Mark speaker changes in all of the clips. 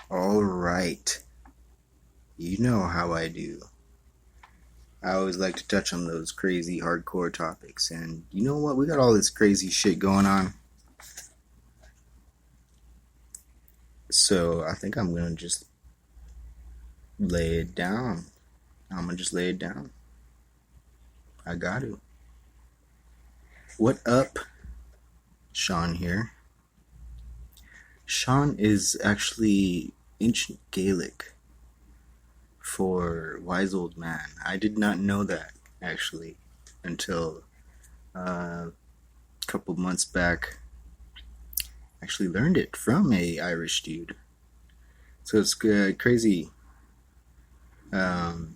Speaker 1: All right. You know how I do. I always like to touch on those crazy hardcore topics. And you know what? We got all this crazy shit going on. So I think I'm going to just lay it down. I'm going to just lay it down. I got to. What up? Sean here. Sean is actually ancient Gaelic for wise old man. I did not know that, actually, until a couple months back. Actually learned it from a Irish dude. So it's crazy. Um,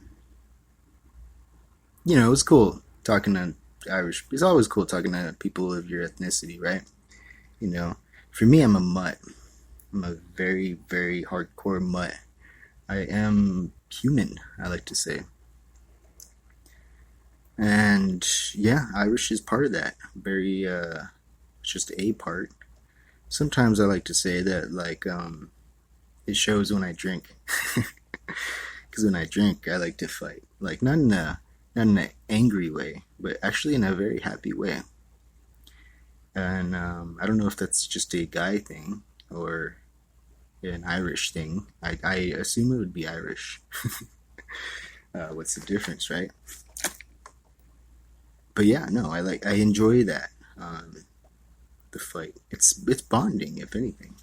Speaker 1: it's cool talking to Irish. It's always cool talking to people of your ethnicity, right? You know, for me, I'm a mutt. I'm a very, very hardcore mutt. I am human, I like to say. And yeah, Irish is part of that. Very, it's just a part. Sometimes I like to say that, it shows when I drink. Because when I drink, I like to fight. Like, not in an angry way, but actually in a very happy way. And I don't know if that's just a guy thing or an Irish thing. I assume it would be Irish. What's the difference, right? But yeah, no, I enjoy that. The fight. It's bonding, if anything.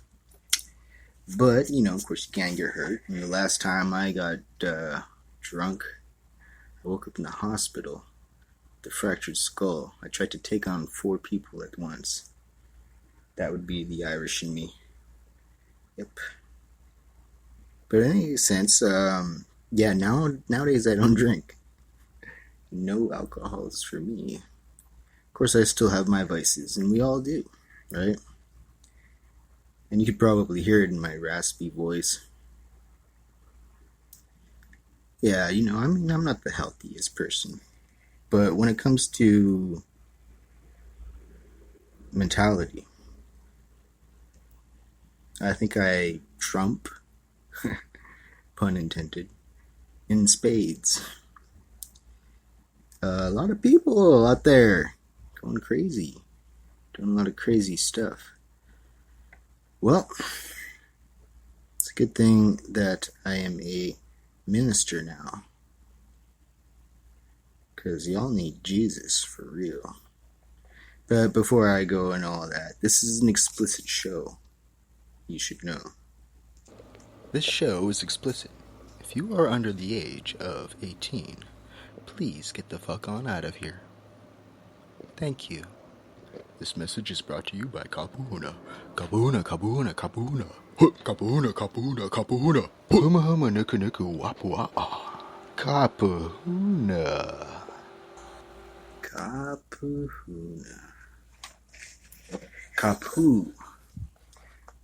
Speaker 1: But of course, you can't get hurt. And the last time I got drunk, I woke up in the hospital with a fractured skull. I tried to take on 4 people at once. That would be the Irish in me. Yep. But in any sense, yeah, nowadays I don't drink. No alcohols for me. Of course, I still have my vices, and we all do, right? And you could probably hear it in my raspy voice. Yeah, I'm not the healthiest person. But when it comes to mentality, I think I trump, pun intended, in spades. A lot of people out there going crazy, doing a lot of crazy stuff. Well, it's a good thing that I am a minister now, because y'all need Jesus for real. But before I go and all that, this is an explicit show. You should know. This show is explicit. If you are under the age of 18, please get the fuck on out of here. Thank you. This message is brought to you by Kapuna. Kapuna, Kapuna, Kapuna. Kapuna, Kapuna, Kapuna. Huma huma nuku nuku wapua. Kapuna. Kapuhuna. Kapu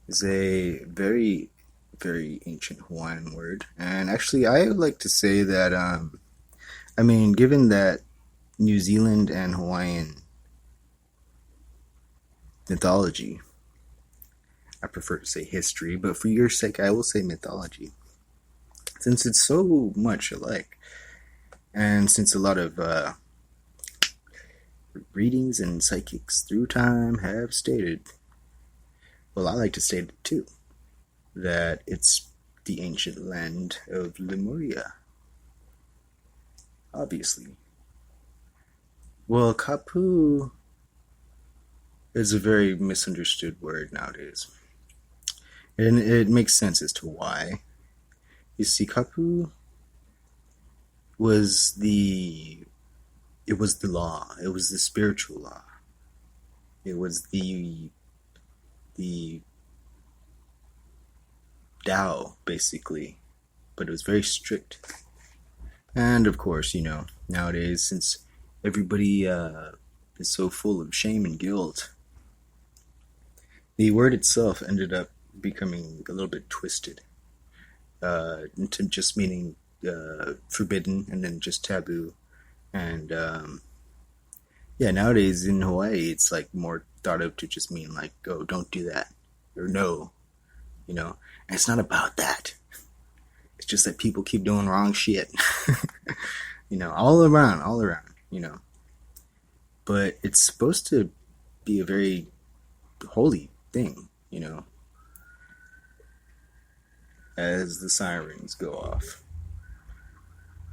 Speaker 1: is a very, very ancient Hawaiian word. And actually, I would like to say that, given that New Zealand and Hawaiian mythology, I prefer to say history, but for your sake, I will say mythology. Since it's so much alike, and since a lot of readings and psychics through time have stated, well, I like to state it too, that it's the ancient land of Lemuria. Obviously. Well, Kapu is a very misunderstood word nowadays. And it makes sense as to why. You see, Kapu was the law. It was the spiritual law. It was the Tao, basically. But it was very strict. And of course, nowadays, since everybody is so full of shame and guilt, the word itself ended up becoming a little bit twisted into just meaning forbidden and then just taboo. And yeah, nowadays in Hawaii, it's like more thought of to just mean like, oh, don't do that, or no, you know? And it's not about that. It's just that people keep doing wrong shit. You know, all around, you know. But it's supposed to be a very holy thing, you know, as the sirens go off.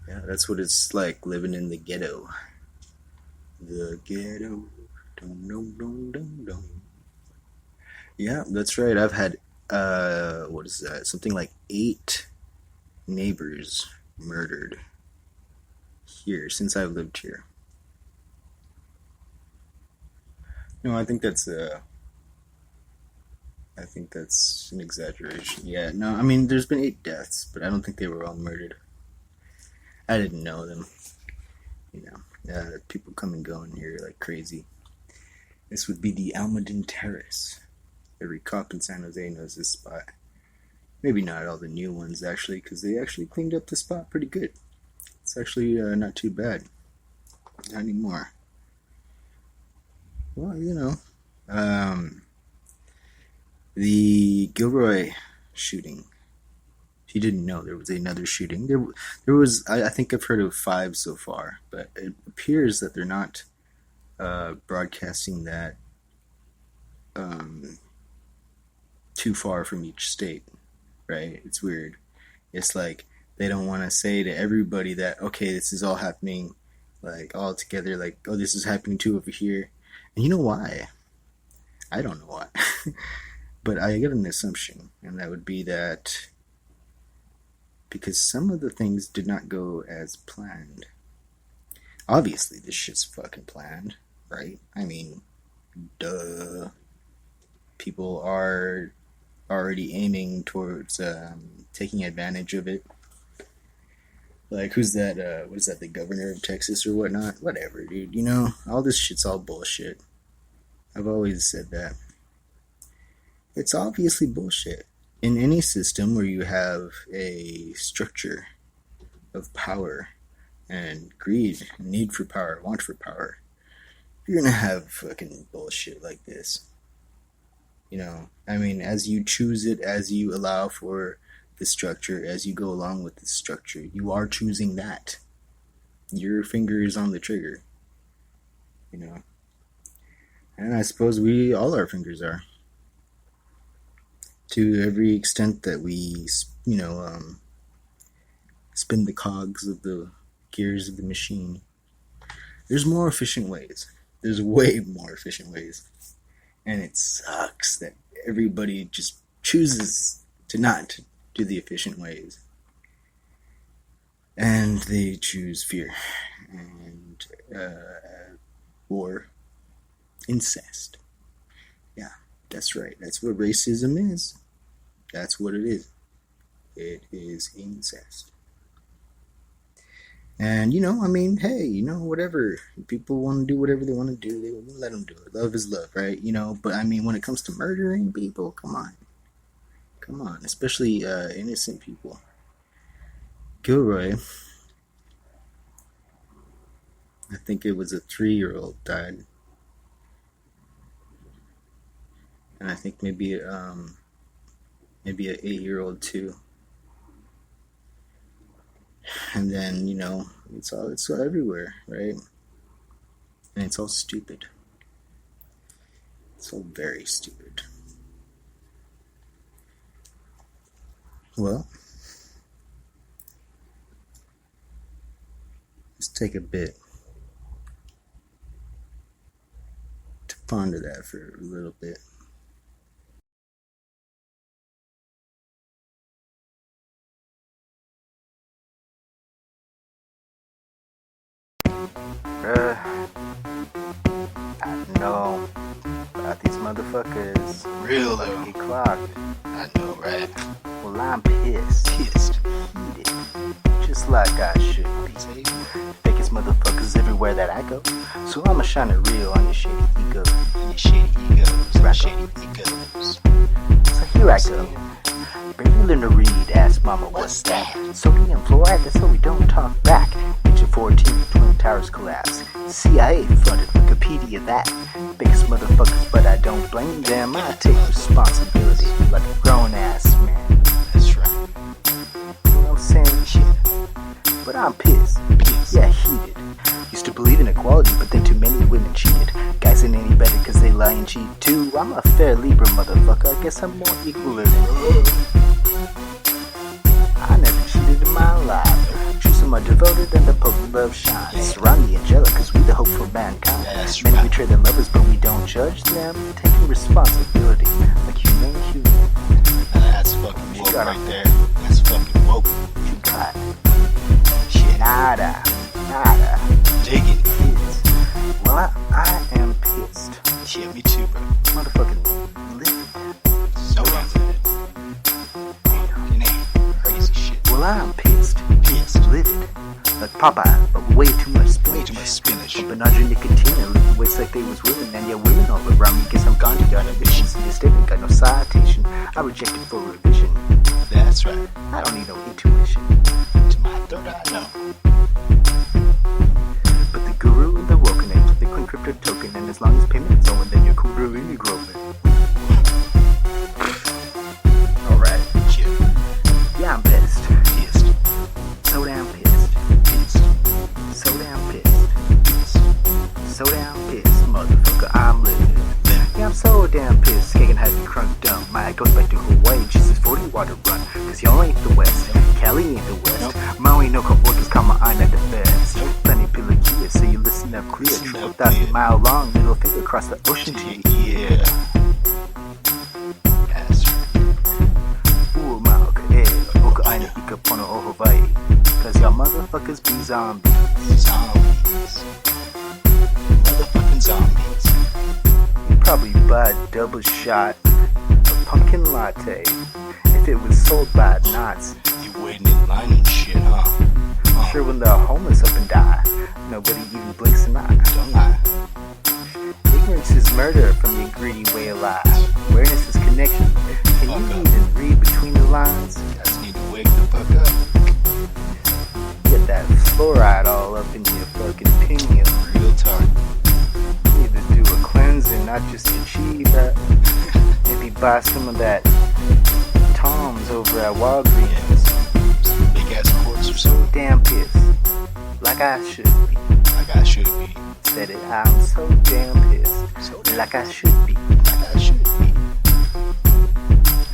Speaker 1: Yeah, that's what it's like living in the ghetto. The ghetto. Dum, dum, dum, dum, dum. Yeah, that's right. I've had, what is that? Something like 8 neighbors murdered here since I've lived here. No, I think that's an exaggeration. Yeah, no, I mean, there's been 8 deaths, but I don't think they were all murdered. I didn't know them, you know. People come and go in here like crazy. This would be the Almaden Terrace. Every cop in San Jose knows this spot. Maybe not all the new ones, actually, because they actually cleaned up the spot pretty good. It's actually not too bad. Not anymore. Well, you know. The Gilroy shooting. If you didn't know, there was another shooting. There was, I think I've heard of 5 so far, but it appears that they're not broadcasting that too far from each state, right? It's weird. It's like they don't want to say to everybody that, okay, this is all happening like all together, like, oh, this is happening too over here. And you know why? I don't know why. But I get an assumption, and that would be that because some of the things did not go as planned. Obviously, this shit's fucking planned, right? I mean, duh. People are already aiming towards taking advantage of it. Like, who's that? What is that? The governor of Texas or whatnot? Whatever, dude. You know, all this shit's all bullshit. I've always said that. It's obviously bullshit. In any system where you have a structure of power and greed, need for power, want for power, you're gonna have fucking bullshit like this. You know, I mean, as you choose it, as you allow for the structure, as you go along with the structure, you are choosing that. Your finger is on the trigger. You know. And I suppose all our fingers are. To every extent that we, you know, spin the cogs of the gears of the machine. There's more efficient ways. There's way more efficient ways. And it sucks that everybody just chooses to not do the efficient ways. And they choose fear. And war. Incest. Yeah, that's right. That's what racism is. That's what it is. It is incest. And, you know, I mean, hey, you know, whatever. People want to do whatever they want to do. They let them do it. Love is love, right? You know, but I mean, when it comes to murdering people, come on. Come on. Especially innocent people. Gilroy, I think it was a 3-year-old died. And I think maybe an 8-year-old too. And then, you know, it's all everywhere, right? And it's all stupid. It's all very stupid. Well, let's take a bit to ponder that for a little bit. I know about these motherfuckers.
Speaker 2: Real though.
Speaker 1: Get clocked.
Speaker 2: I know, right?
Speaker 1: Well, I'm pissed. Heated. Just like I should be. Fakest motherfuckers everywhere that I go. So I'ma shine it real on your shady ego.
Speaker 2: Your shady egos. Right. Shady egos.
Speaker 1: So here I go.
Speaker 3: barely learn to read. Ask mama, what's that? Sodium fluoride, that's how we don't talk back. Age of 14, Twin Towers collapse. CIA funded Wikipedia that. Biggest motherfuckers, but I don't blame them. I take responsibility like a grown ass man.
Speaker 2: That's right.
Speaker 3: You know what I'm saying? Shit. But I'm pissed. Yeah, heated. Used to believe in equality, but then too many women cheated. Guys ain't any better cause they lie and cheat too. I'm a fair Libra motherfucker, I guess I'm more equal than you. I never cheated in my life. True, some are devoted and the potent love shines. Surround the angelic cause we the hope for mankind.
Speaker 2: That's
Speaker 3: Many
Speaker 2: right.
Speaker 3: betray their lovers but we don't judge them. Taking responsibility like human.
Speaker 2: That's fucking woke right there. That's fucking woke.
Speaker 3: You got
Speaker 2: Shit.
Speaker 3: nada.
Speaker 2: Dig it.
Speaker 3: Well, I am pissed.
Speaker 2: Shit, me too, bro.
Speaker 3: Motherfucking lit.
Speaker 2: So damn fucking crazy shit.
Speaker 3: Well, I'm pissed.
Speaker 2: Pissed.
Speaker 3: Livid. Like Popeye, but way too much
Speaker 2: Way
Speaker 3: spinach.
Speaker 2: too much spinach.
Speaker 3: Benadryl nicotine, living weights like they was women, and yeah, women all around me. Guess I'm gone, got ambitions. See, the statement got no citation. I rejected for revision.
Speaker 2: That's right.
Speaker 3: I don't need no intuition.
Speaker 2: To my third eye, no.
Speaker 3: But the guru and the woken age, they couldn't crypto token, and as long as payment is owing, then you're cool, really growing. Alright.
Speaker 2: Shit.
Speaker 3: Yeah, I'm pissed.
Speaker 2: Pissed.
Speaker 3: So damn pissed.
Speaker 2: Pissed.
Speaker 3: So damn pissed.
Speaker 2: Pissed.
Speaker 3: So damn pissed, motherfucker, I'm living. Yeah, I'm so damn pissed. Kagan had me crunk dumb. My goes back to Hawaii, Jesus 40 water run. Cause y'all ain't the West, Cali ain't the West.
Speaker 2: Nope.
Speaker 3: Maui no workers call my eye at the best. Plenty Pilikia, so you listen up clear.
Speaker 2: Listen up
Speaker 3: 12,000
Speaker 2: clear.
Speaker 3: mile long, middle finger across the ocean to you.
Speaker 2: Yeah. That's right.
Speaker 3: Ooh, mauka, oka aina ika pono o Hawaii. Cause y'all motherfuckers be zombies.
Speaker 2: Zombies. Motherfucking zombies.
Speaker 3: You probably buy a double shot of pumpkin latte if it was sold by Nazis.
Speaker 2: You waiting in line and shit, huh?
Speaker 3: Sure, when the homeless up and die, nobody even blinks an eye.
Speaker 2: Don't lie.
Speaker 3: Ignorance is murder from the greedy way of life. Awareness is connection. Can you even read between the lines?
Speaker 2: Guys need to wake the fuck up.
Speaker 3: Get that fluoride all up in your fucking pinion.
Speaker 2: Real talk.
Speaker 3: You need to do a cleansing, not just achieve that. Maybe buy some of that Tom's over at Walgreens.
Speaker 2: Some big ass quartz or
Speaker 3: So
Speaker 2: something.
Speaker 3: damn pissed. Like I should be.
Speaker 2: Like I should be.
Speaker 3: Said it, I'm so damn pissed.
Speaker 2: So
Speaker 3: Like I should be.
Speaker 2: like I should be.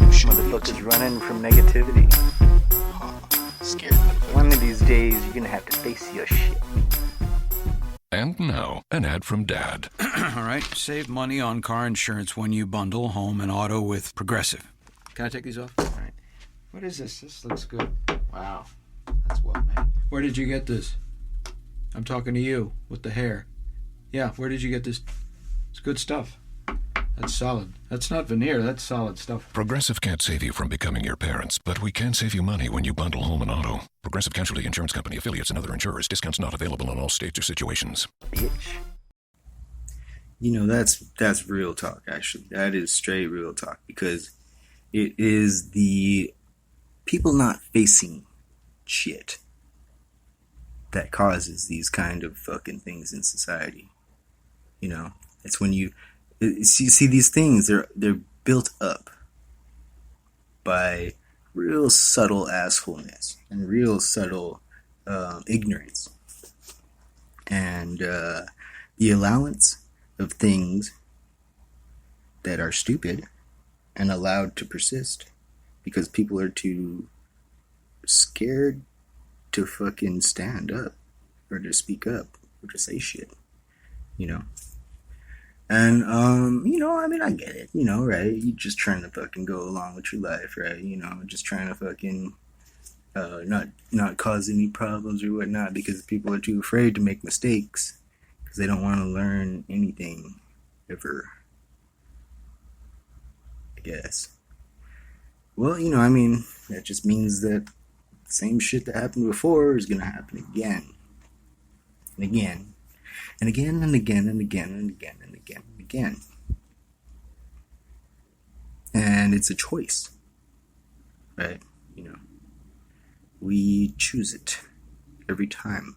Speaker 2: You should be
Speaker 3: Motherfuckers
Speaker 2: too.
Speaker 3: running from negativity.
Speaker 2: Huh. Scared motherfuckers.
Speaker 3: One of these days, you're gonna have to face your shit.
Speaker 4: And now, an ad from Dad.
Speaker 5: All right, save money on car insurance when you bundle home and auto with Progressive. Can I take these off? All right. What is this? This looks good. Wow, that's well made. Where did you get this? I'm talking to you with the hair. Yeah, where did you get this? It's good stuff. That's solid. That's not veneer, that's solid stuff.
Speaker 4: Progressive can't save you from becoming your parents, but we can save you money when you bundle home and auto. Progressive Casualty Insurance Company, affiliates, and other insurers. Discounts not available in all states or situations.
Speaker 3: Bitch.
Speaker 1: You know, that's real talk, actually. That is straight real talk, because it is the people not facing shit that causes these kind of fucking things in society. You know, it's when you see these things, they're built up by real subtle assholeness and real subtle ignorance, and the allowance of things that are stupid and allowed to persist because people are too scared to fucking stand up or to speak up or to say shit, you know. And you know, I mean, I get it, you know, right? You just trying to fucking go along with your life, right? You know, just trying to fucking not cause any problems or whatnot, because people are too afraid to make mistakes because they don't want to learn anything ever, I guess. Well, you know, I mean, that just means that the same shit that happened before is gonna happen again and again and again and again and again and again and again and again. And it's a choice. right? You know, we choose it every time.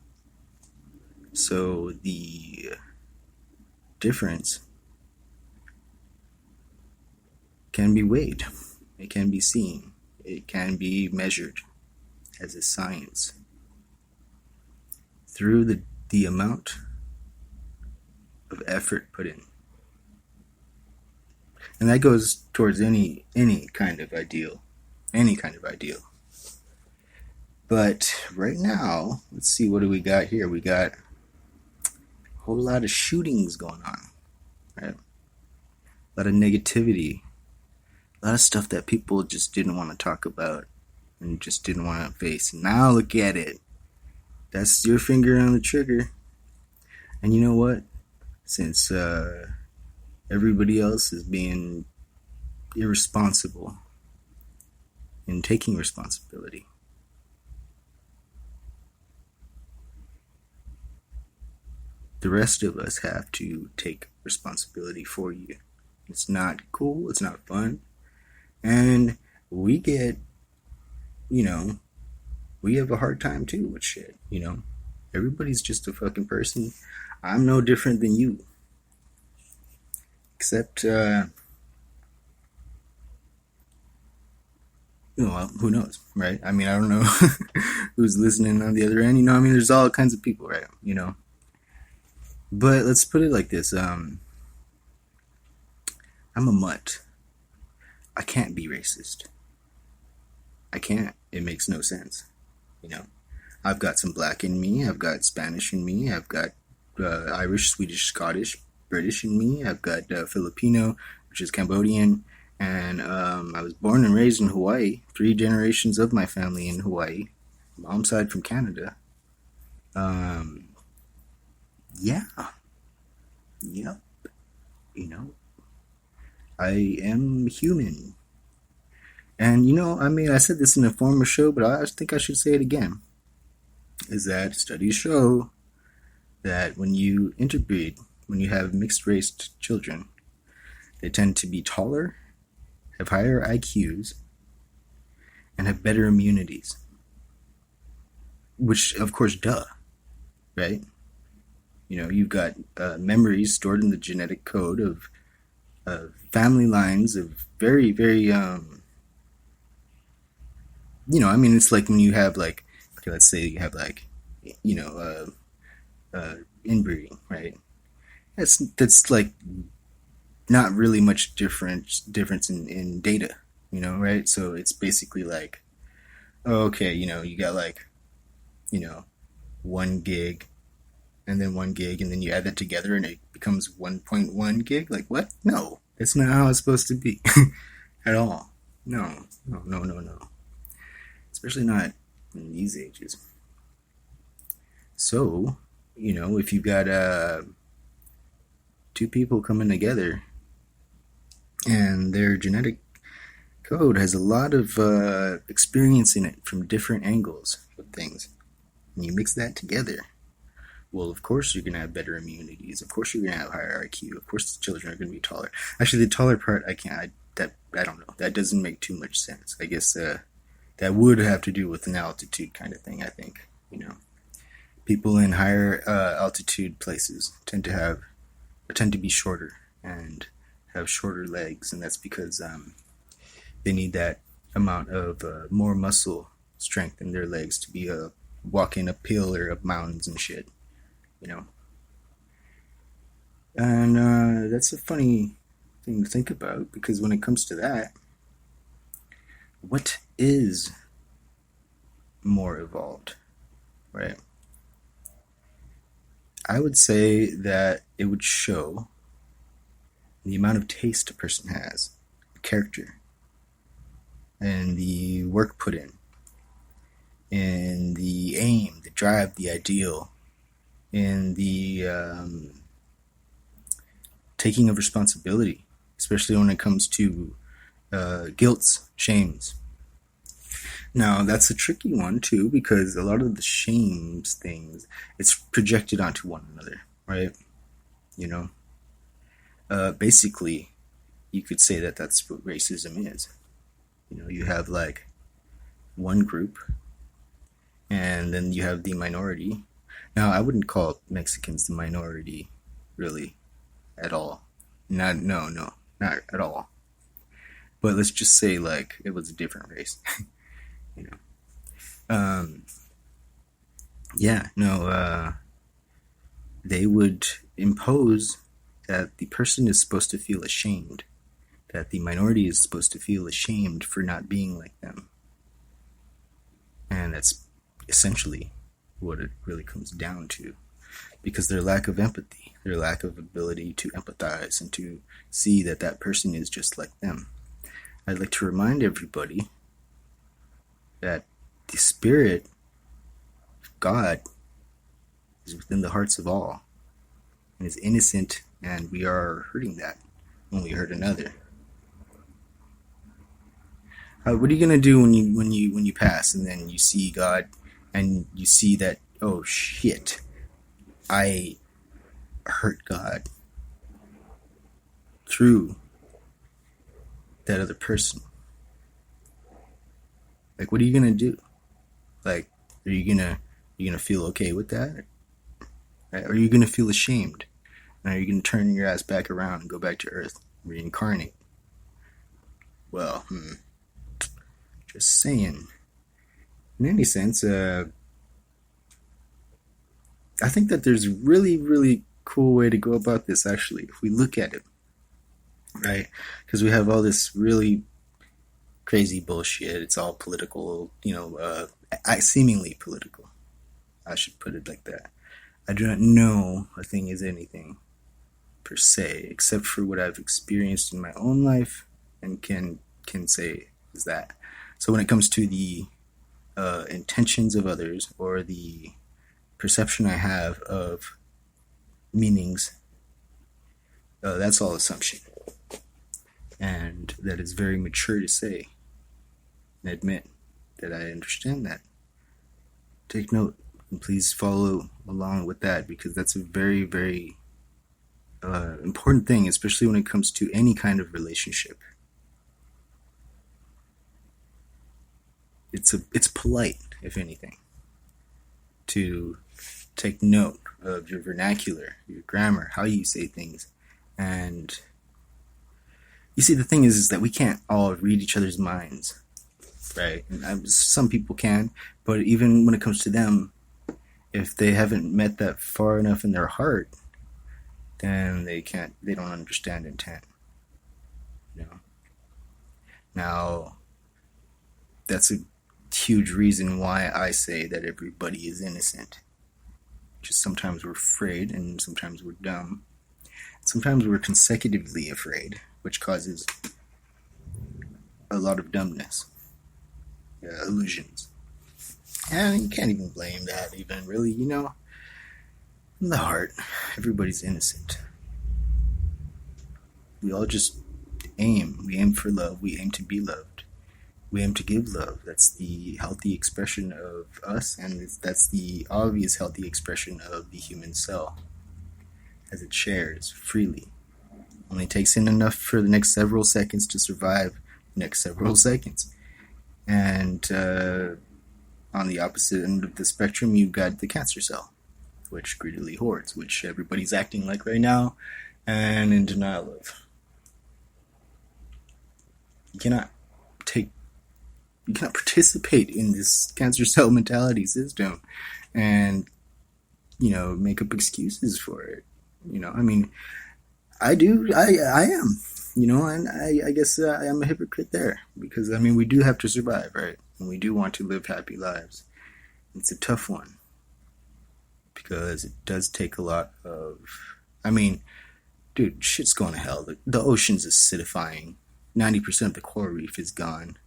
Speaker 1: So the difference can be weighed, it can be seen, it can be measured as a science through the amount of effort put in. And that goes towards any kind of ideal. Any kind of ideal. But right now, let's see, what do we got here? We got a whole lot of shootings going on, right? A lot of negativity, a lot of stuff that people just didn't want to talk about and just didn't want to face. And now look at it. That's your finger on the trigger. And you know what? Since everybody else is being irresponsible in taking responsibility, the rest of us have to take responsibility for you. It's not cool, it's not fun, and we get, we have a hard time too with shit, Everybody's just a fucking person. I'm no different than you. Except, well, who knows, right? I mean, I don't know who's listening on the other end, there's all kinds of people, right? But let's put it like this, I'm a mutt. I can't be racist. I can't. It makes no sense, I've got some black in me, I've got Spanish in me, I've got Irish, Swedish, Scottish, British in me, I've got Filipino, which is Cambodian, and I was born and raised in Hawaii. 3 generations of my family in Hawaii. Mom's side from Canada. Yeah. Yep. I am human. And I said this in a former show, but I think I should say it again. Is that studies show that when you interbreed, when you have mixed-race children, they tend to be taller, have higher IQs, and have better immunities. Which, of course, duh, right? You've got memories stored in the genetic code of family lines of very, very, it's like when you have, like, okay, let's say you have, like, inbreeding, right? That's like not really much difference in data, right? So it's basically like, okay, you got like, 1 gig, and then 1 gig, and then you add that together and it becomes 1.1 gig. Like, what? No, that's not how it's supposed to be at all. No. Especially not in these ages. So, if you've got 2 people coming together and their genetic code has a lot of experience in it from different angles of things, and you mix that together, well, of course you're going to have better immunities. Of course you're going to have higher IQ. Of course the children are going to be taller. Actually, the taller part, I don't know. That doesn't make too much sense. I guess that would have to do with an altitude kind of thing, I think. People in higher altitude places tend to be shorter and have shorter legs, and that's because they need that amount of more muscle strength in their legs to be walking uphill or up mountains and shit, And that's a funny thing to think about, because when it comes to that, what is more evolved, right? I would say that it would show the amount of taste a person has, character, and the work put in, and the aim, the drive, the ideal, and the taking of responsibility, especially when it comes to guilts, shames. Now, that's a tricky one, too, because a lot of the shames things, it's projected onto one another, right? Basically, you could say that that's what racism is. You have, like, one group, and then you have the minority. Now, I wouldn't call Mexicans the minority, really, at all. No, not at all. But let's just say, like, it was a different race. you know. They would impose that the person is supposed to feel ashamed, that the minority is supposed to feel ashamed for not being like them. And that's essentially what it really comes down to, because their lack of empathy, their lack of ability to empathize and to see that that person is just like them. I'd like to remind everybody that the Spirit of God is within the hearts of all and is innocent, and we are hurting that when we hurt another. What are you gonna do when you pass and then you see God and you see that, oh shit, I hurt God through that other person? Like, what are you gonna do? Like, are you gonna feel okay with that? Right? Or are you gonna feel ashamed? And are you gonna turn your ass back around and go back to Earth, reincarnate? Well, just saying. In any sense, I think that there's a really, really cool way to go about this, actually, if we look at it, right? Because we have all this really crazy bullshit. It's all political, seemingly political. I should put it like that. I do not know a thing is anything, per se, except for what I've experienced in my own life and can say is that. So when it comes to the intentions of others, or the perception I have of meanings, that's all assumption. And that is very mature to say and admit that I understand that. Take note and please follow along with that, because that's a very, very important thing, especially when it comes to any kind of relationship. It's polite, if anything, to take note of your vernacular, your grammar, how you say things. And you see, the thing is that we can't all read each other's minds, right? And some people can, but even when it comes to them, if they haven't met that far enough in their heart, then they don't understand intent. Now, that's a huge reason why I say that everybody is innocent. Just sometimes we're afraid, and sometimes we're dumb. Sometimes we're consecutively afraid, which causes a lot of dumbness, illusions. And you can't even blame that, even really, in the heart, everybody's innocent. We all just aim. We aim for love. We aim to be loved. We aim to give love. That's the healthy expression of us, and that's the obvious healthy expression of the human cell, as it shares freely. Only takes in enough for the next several seconds to survive the next several seconds. And on the opposite end of the spectrum, you've got the cancer cell, which greedily hoards, which everybody's acting like right now and in denial of. You cannot participate in this cancer cell mentality system and, make up excuses for it. I do. I am. And I guess I am a hypocrite there, because, we do have to survive, right? And we do want to live happy lives. It's a tough one, because it does take a lot of, dude, shit's going to hell. The ocean's acidifying. 90% of the coral reef is gone.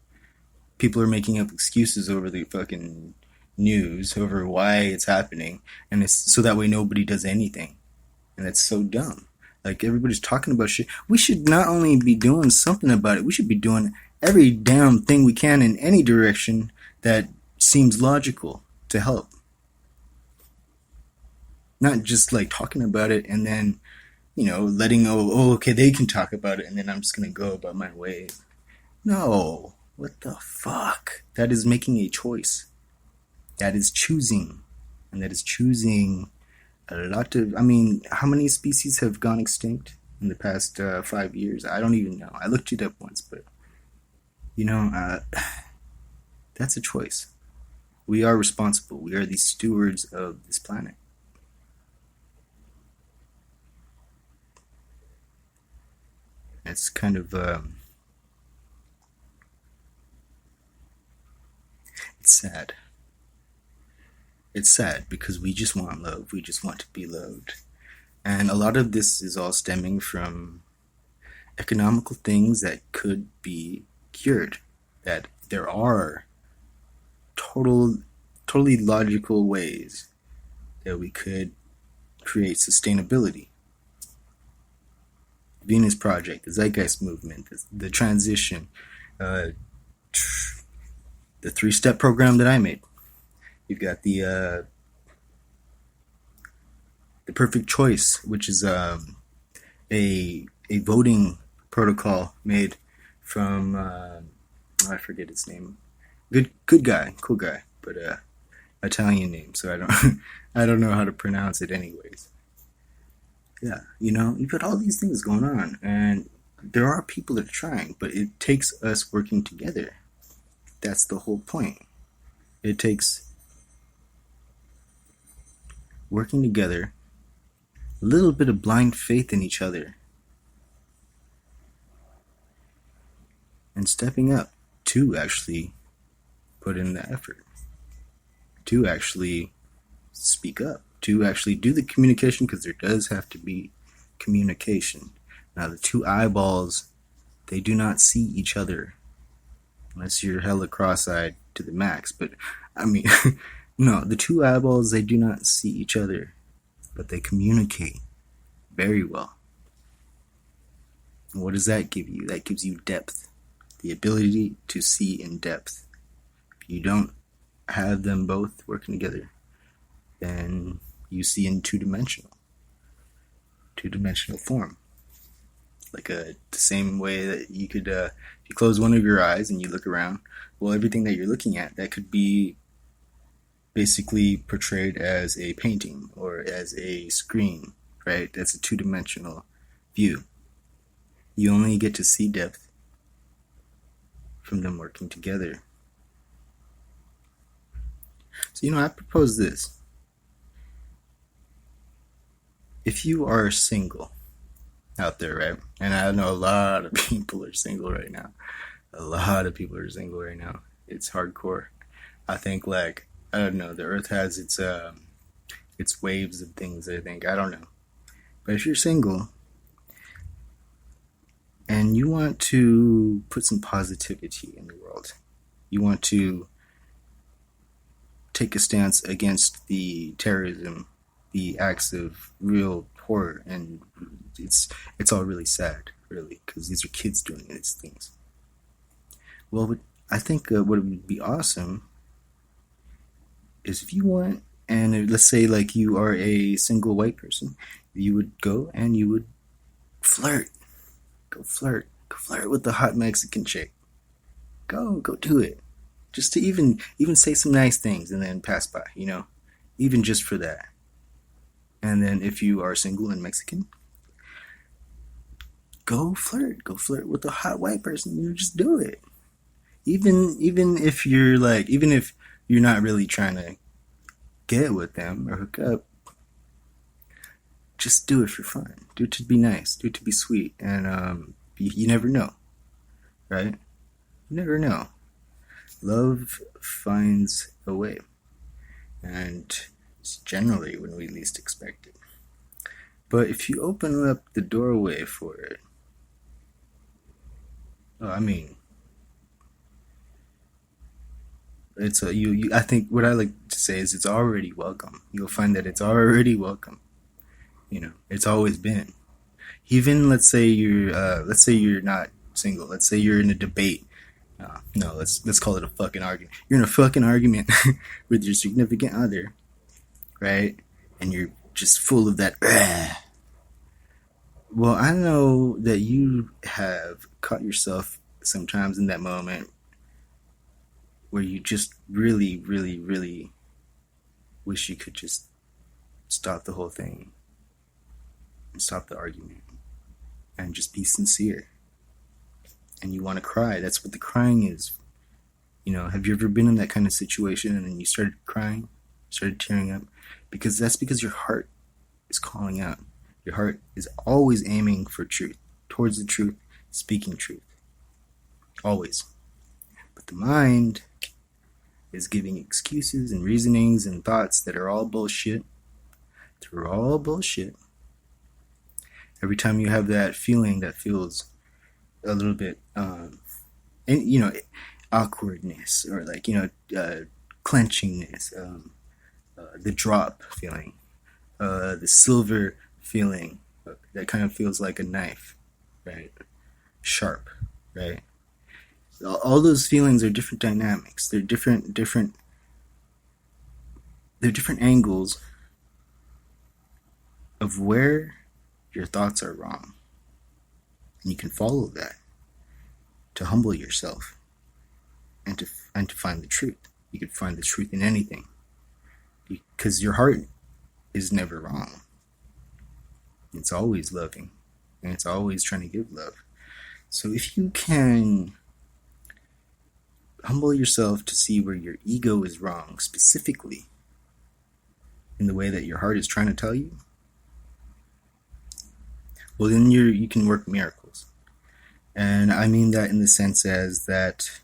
Speaker 1: People are making up excuses over the fucking news over why it's happening, and it's so that way nobody does anything. And that's so dumb. Like, everybody's talking about shit. We should not only be doing something about it, we should be doing every damn thing we can in any direction that seems logical to help. Not just like talking about it and then, letting okay, they can talk about it and then I'm just going to go about my way. No, What the fuck? That is making a choice. That is choosing. And that is choosing a lot of... I mean, how many species have gone extinct in the past 5 years? I don't even know. I looked it up once, but... that's a choice. We are responsible. We are the stewards of this planet. It's kind of... it's sad. It's sad because we just want love. We just want to be loved. And a lot of this is all stemming from economical things that could be cured. That there are totally logical ways that we could create sustainability. Venus Project, the Zeitgeist Movement, the transition, the 3-step program that I made. You've got the Perfect Choice, which is a voting protocol made from I forget its name. Good guy, cool guy, but Italian name, so I don't know how to pronounce it anyways. Yeah, you've got all these things going on, and there are people that are trying, but it takes us working together. That's the whole point. It takes working together, a little bit of blind faith in each other, and stepping up to actually put in the effort, to actually speak up, to actually do the communication, because there does have to be communication. Now, the two eyeballs, they do not see each other unless you're hella cross-eyed to the max. But, I mean, no, the two eyeballs, they do not see each other, but they communicate very well. And what does that give you? That gives you depth, the ability to see in depth. If you don't have them both working together, then you see in two-dimensional form. Like the same way that you could, if you close one of your eyes and you look around, well, everything that you're looking at, that could be basically portrayed as a painting or as a screen, right? That's a two-dimensional view. You only get to see depth from them working together. So, I propose this. If you are single out there, right? And I know a lot of people are single right now. It's hardcore. I think, I don't know, the earth has its waves of things, I think. I don't know. But if you're single and you want to put some positivity in the world, you want to take a stance against the terrorism, the acts of real horror, and it's all really sad, really, because these are kids doing these things. Well, I think what would be awesome is if you want, and let's say you are a single white person, you would go and you would flirt. Go flirt with the hot Mexican chick. Go do it. Just to even say some nice things and then pass by, even just for that. And then if you are single and Mexican, go flirt with a hot white person. Just do it. Even if you're not really trying to get with them or hook up, just do it for fun. Do it to be nice. Do it to be sweet. And you never know, right? You never know. Love finds a way, and it's generally when we least expect it. But if you open up the doorway for it, it's I think what I like to say is it's already welcome. You'll find that it's already welcome. It's always been. Even let's say you're not single. Let's say you're in a debate. No, let's call it a fucking argument. You're in a fucking argument with your significant other, right? And you're just full of that. Well, I know that you have caught yourself sometimes in that moment where you just really, really, really wish you could just stop the whole thing and stop the argument and just be sincere. And you want to cry. That's what the crying is. Have you ever been in that kind of situation and then you started crying, started tearing up? Because that's because your heart is calling out. Your heart is always aiming for truth, towards the truth, speaking truth. Always. But the mind is giving excuses and reasonings and thoughts that are all bullshit. They're all bullshit. Every time you have that feeling that feels a little bit, awkwardness or clenchingness, the drop feeling, the silver feeling that kind of feels like a knife, right? Sharp, right? All those feelings are different dynamics. They're different angles of where your thoughts are wrong. And you can follow that to humble yourself and to find the truth. You can find the truth in anything. Because your heart is never wrong. It's always loving. And it's always trying to give love. So if you can humble yourself to see where your ego is wrong, specifically in the way that your heart is trying to tell you, well, then you can work miracles. And I mean that in the sense as that,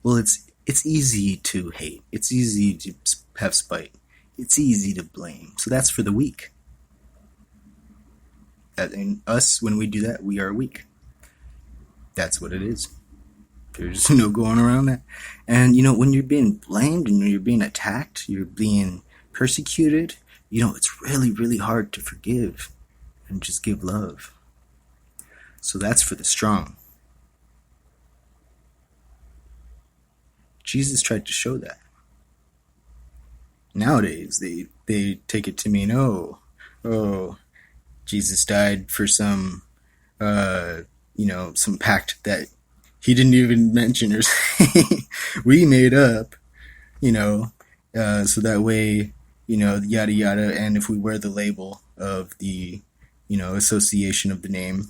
Speaker 1: well, it's easy to hate. It's easy to have spite. It's easy to blame. So that's for the weak. And us, when we do that, we are weak. That's what it is. There's no going around that. And, when you're being blamed and you're being attacked, you're being persecuted, it's really, really hard to forgive and just give love. So that's for the strong. Jesus tried to show that. Nowadays, they take it to mean, oh, Jesus died for some pact that he didn't even mention or say. We made up, so that way, yada yada, and if we wear the label of the, association of the name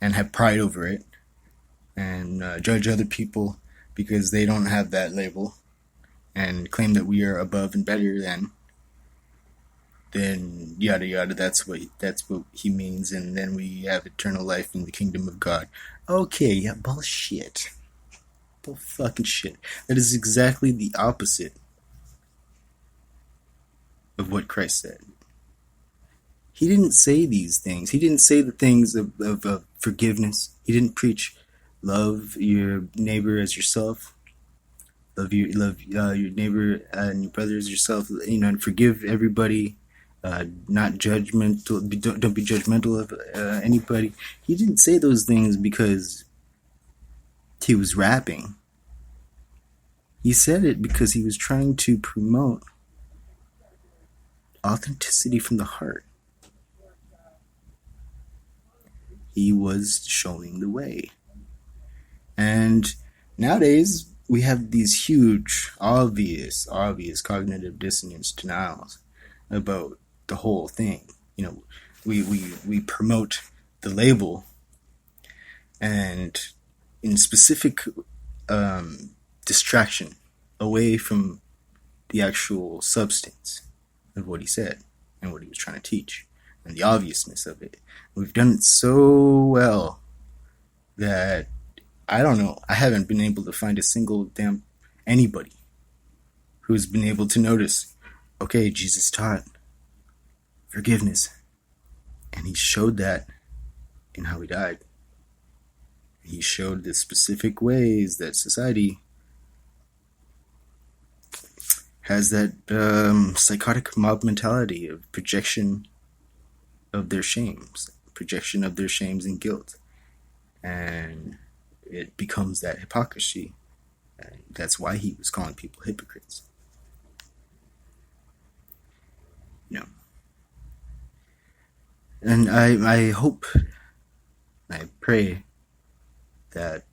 Speaker 1: and have pride over it and judge other people because they don't have that label and claim that we are above and better than, then yada yada, that's what he means, and then we have eternal life in the kingdom of God. Okay, yeah, bullshit. Bull fucking shit. That is exactly the opposite of what Christ said. He didn't say these things. He didn't say the things of forgiveness. He didn't preach love your neighbor as yourself. Love your neighbor and your brother as yourself. And forgive everybody. Not judgmental. Don't be judgmental of anybody. He didn't say those things because he was rapping. He said it because he was trying to promote authenticity from the heart. He was showing the way. And nowadays, we have these huge, obvious cognitive dissonance denials about the whole thing. We promote the label, and in specific distraction away from the actual substance of what he said and what he was trying to teach and the obviousness of it. We've done it so well that I don't know, I haven't been able to find a single damn anybody who's been able to notice, okay, Jesus taught forgiveness, and he showed that in how he died. He showed the specific ways that society has that psychotic mob mentality of projection of their shames and guilt. And it becomes that hypocrisy. And that's why he was calling people hypocrites. And I hope, I pray that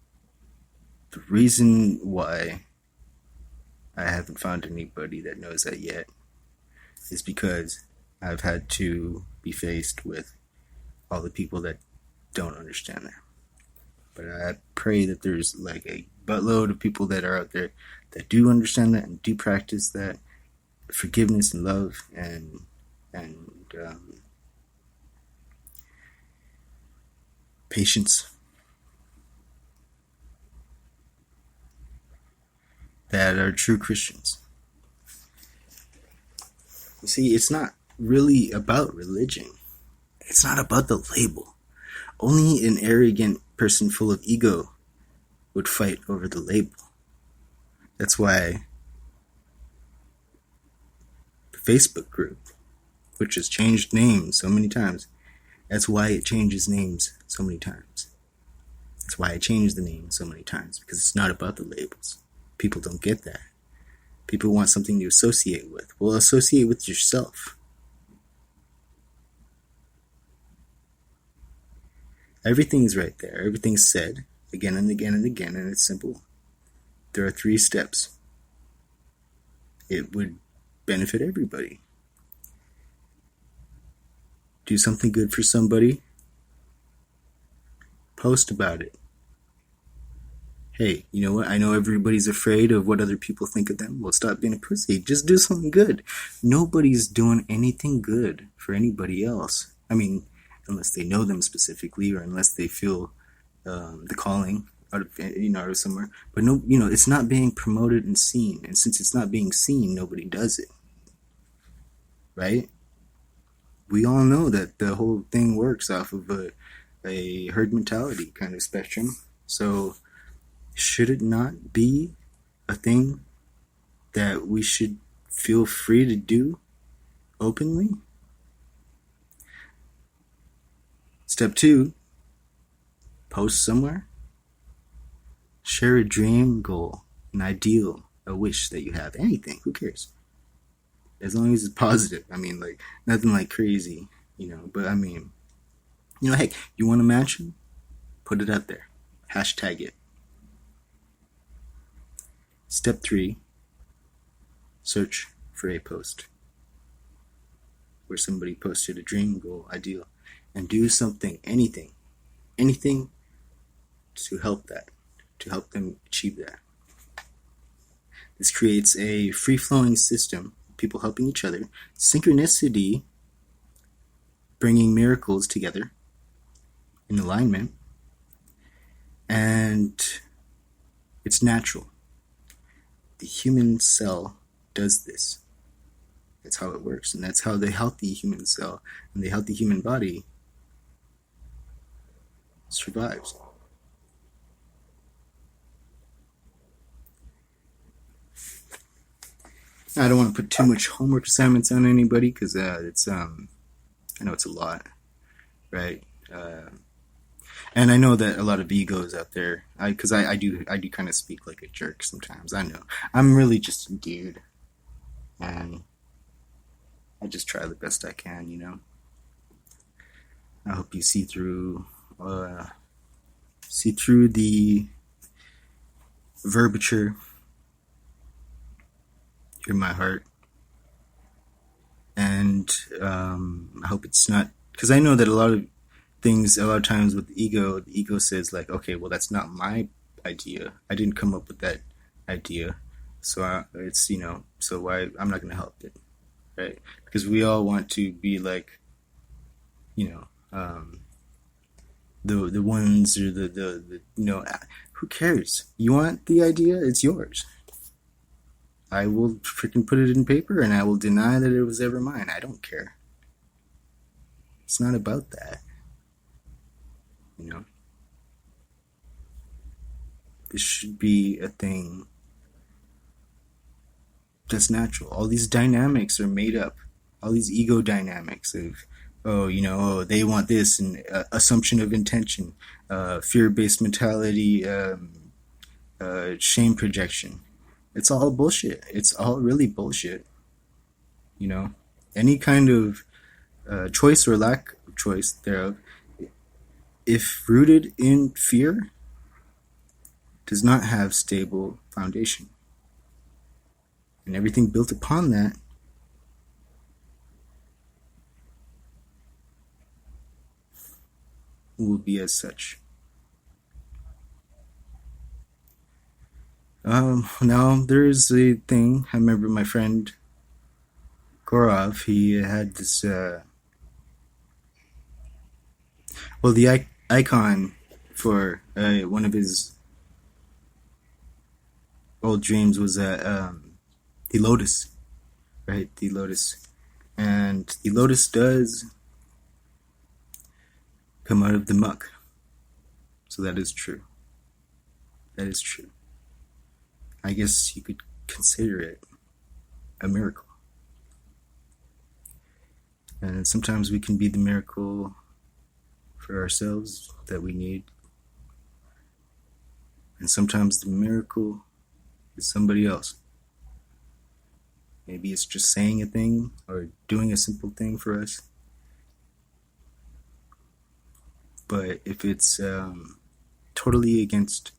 Speaker 1: The reason why I haven't found anybody that knows that yet is because I've had to be faced with all the people that don't understand that. But I pray that there's like a buttload of people that are out there that do understand that and do practice that forgiveness and love and patience. That are true Christians. You see, it's not really about religion. It's not about the label. Only an arrogant person full of ego would fight over the label. That's why the Facebook group, which has changed names so many times, that's why it changes names so many times. That's why I changed the name so many times, because it's not about the labels. People don't get that. People want something to associate with. Well, associate with yourself. Everything's right there. Everything's said again and again and again, and it's simple. There are 3 steps. It would benefit everybody. Do something good for somebody. Post about it. Hey, you know what? I know everybody's afraid of what other people think of them. Well, stop being a pussy. Just do something good. Nobody's doing anything good for anybody else. I mean, unless they know them specifically, or unless they feel the calling out of somewhere. But no, it's not being promoted and seen. And since it's not being seen, nobody does it. Right? We all know that the whole thing works off of a herd mentality kind of spectrum. So should it not be a thing that we should feel free to do openly? Step 2, post somewhere. Share a dream, goal, an ideal, a wish that you have. Anything, who cares? As long as it's positive. I mean, like, nothing like crazy, but I mean, heck, you want a mansion? Put it out there. Hashtag it. Step 3, search for a post where somebody posted a dream, goal, ideal, and do something, anything to help them achieve that. This creates a free-flowing system, people helping each other, synchronicity, bringing miracles together in alignment, and it's natural. The human cell does this. That's how it works, and that's how the healthy human cell and the healthy human body survives. I don't want to put too much homework assignments on anybody because it's I know it's a lot, right? And I know that a lot of egos out there, because I do kind of speak like a jerk sometimes. I know I'm really just a dude, and I just try the best I can. I hope you see through the verbiage. Hear my heart, and I hope it's not, because I know that a lot of times with the ego says like, okay, well, that's not my idea. I didn't come up with that idea, so it's so why I'm not going to help it, right? Because we all want to be like, the ones, or the who cares? You want the idea? It's yours. I will freaking put it in paper, and I will deny that it was ever mine. I don't care. It's not about that. This should be a thing that's natural. All these dynamics are made up. All these ego dynamics of, they want this, and assumption of intention, fear-based mentality, shame projection. It's all bullshit. It's all really bullshit. Any kind of choice or lack of choice thereof, if rooted in fear, does not have stable foundation. And everything built upon that will be as such. Now there's a thing. I remember my friend Gorov. He had this. The icon for one of his old dreams was the lotus, right? The lotus, and the lotus does come out of the muck. So that is true. That is true. I guess you could consider it a miracle. And sometimes we can be the miracle for ourselves that we need. And sometimes the miracle is somebody else. Maybe it's just saying a thing or doing a simple thing for us. But if it's totally against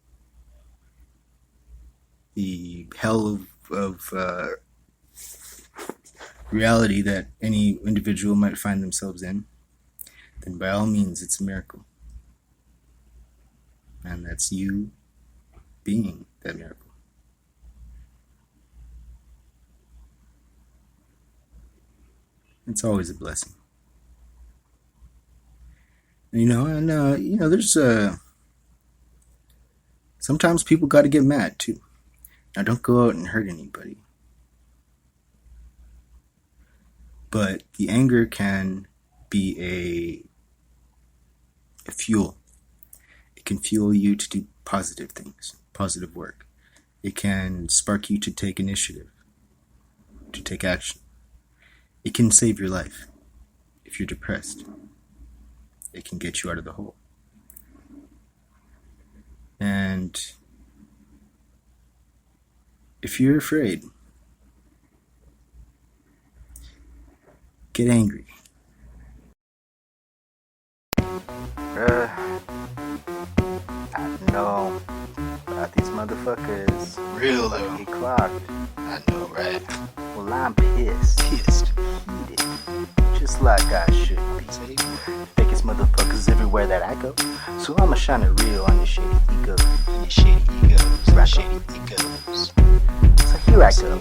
Speaker 1: the hell of reality that any individual might find themselves in, then by all means it's a miracle. And that's you being that miracle. It's always a blessing. There's sometimes people got to get mad too. Now, don't go out and hurt anybody. But the anger can be a fuel. It can fuel you to do positive things, positive work. It can spark you to take initiative, to take action. It can save your life if you're depressed. It can get you out of the hole. And if you're afraid, get angry.
Speaker 3: I know about these motherfuckers.
Speaker 2: Real though.
Speaker 3: Get clocked.
Speaker 2: I know, right?
Speaker 3: Well, I'm pissed. Heated. Just like I should be. Fakest motherfuckers everywhere that I go. So I'ma shine it real on your shady ego.
Speaker 2: Your shady egos.
Speaker 3: Right.
Speaker 2: Shady egos.
Speaker 3: So here I go.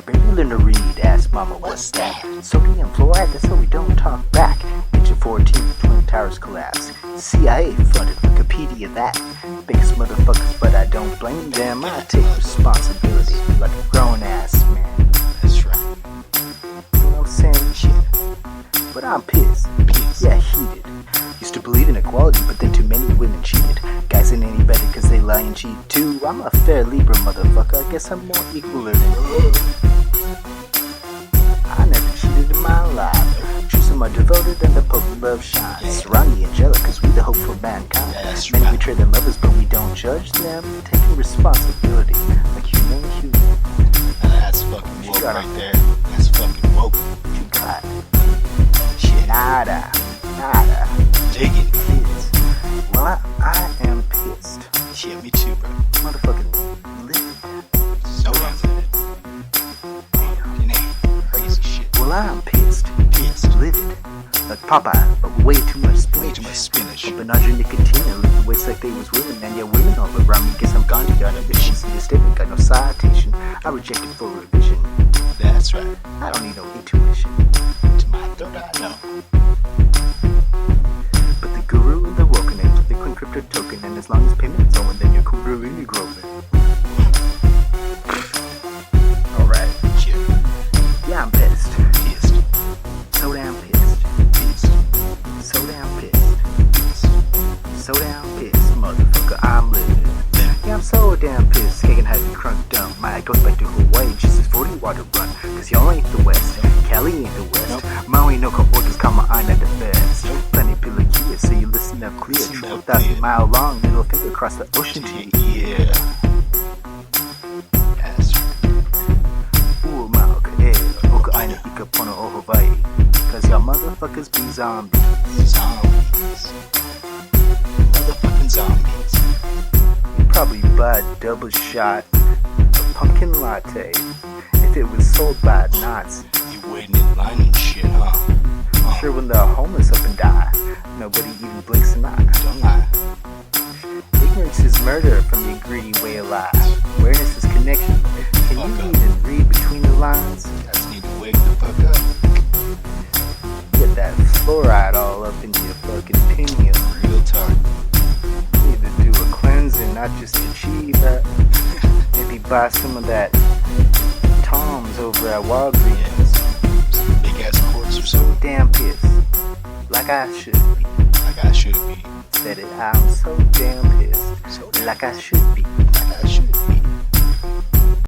Speaker 3: Barely learn to read, ask mama what's that? Sodium fluoride, that's how we don't talk back. Picture 14, Twin Towers collapse. CIA funded, Wikipedia that. Biggest motherfuckers, but I don't blame them. I take responsibility like a grown ass man.
Speaker 2: That's right.
Speaker 3: You know what I'm saying? Shit. But I'm pissed. Yeah, heated. Used to believe in equality, but then too many women cheated. Guys ain't any better cause they lie and cheat too. I'm a fair Libra motherfucker, I guess I'm more equal than I never cheated in my life. True, some are devoted and the Pope of love shines. Surround the angelic cause we the hope for mankind.
Speaker 2: That's
Speaker 3: Many
Speaker 2: right.
Speaker 3: betray their lovers but we don't judge them. Taking responsibility like human.
Speaker 2: That's fucking woke right there. That's fucking woke.
Speaker 3: You got
Speaker 2: Shit.
Speaker 3: nada.
Speaker 2: Dig it.
Speaker 3: Kids. Well, I am pissed.
Speaker 2: Shit, me too, bro.
Speaker 3: Motherfucking livid.
Speaker 2: So damn. Crazy shit.
Speaker 3: Well, I'm pissed.
Speaker 2: Pissed.
Speaker 3: Livid. Like Popeye, but way too much spinach.
Speaker 2: Way too much spinach.
Speaker 3: Bumping Audrey Nicotina, living ways like they was women, and yeah, women all around me. Guess I'm Gandhi, got a vision. See the statement, got no citation. I rejected for revision.
Speaker 2: That's right.
Speaker 3: I don't need no intuition.
Speaker 2: To my third eye, no.
Speaker 3: But the guru and the woken age with the coin crypto token, and as long as payment's owing, then you're cool, really growing. Alright.
Speaker 2: Shit.
Speaker 3: Yeah, I'm pissed.
Speaker 2: Pissed.
Speaker 3: So damn pissed.
Speaker 2: Pissed.
Speaker 3: So damn pissed. So damn pissed, motherfucker, I'm living. Yeah, I'm so damn pissed. Kagan had me crunked up. My goes back to Hawaii, just as 40 water run. Cause y'all ain't the West, Cali ain't the West. Maui no orders, come my eye at the best. Plenty pillar years, so you listen up clear. 12,000-mile long, middle finger across the ocean to you.
Speaker 2: Yeah. That's right.
Speaker 3: Ooh, mauka, eh, oka aina ika pono o Hawaii. Cause y'all motherfuckers be zombies.
Speaker 2: Zombies. Motherfucking zombies.
Speaker 3: probably buy a double shot of pumpkin latte if it was sold by a Nazi.
Speaker 2: You waiting in line and shit, huh?
Speaker 3: Sure, when the homeless up and die, nobody even blinks an eye.
Speaker 2: Don't lie.
Speaker 3: Ignorance is murder from the greedy way of life. Awareness is connection. Can you even read between the lines?
Speaker 2: Guys need to wake the fuck up.
Speaker 3: Get that fluoride all up in your fucking pineal.
Speaker 2: Real talk.
Speaker 3: Need to do a cleansing, not just achieve that. Maybe buy some of that Tom's over at Walgreens.
Speaker 2: Some big ass quartz or something.
Speaker 3: Damn pissed. Like I should be.
Speaker 2: Like I should be.
Speaker 3: Said it, I'm so damn pissed.
Speaker 2: So
Speaker 3: Like I should be.
Speaker 2: like I should be.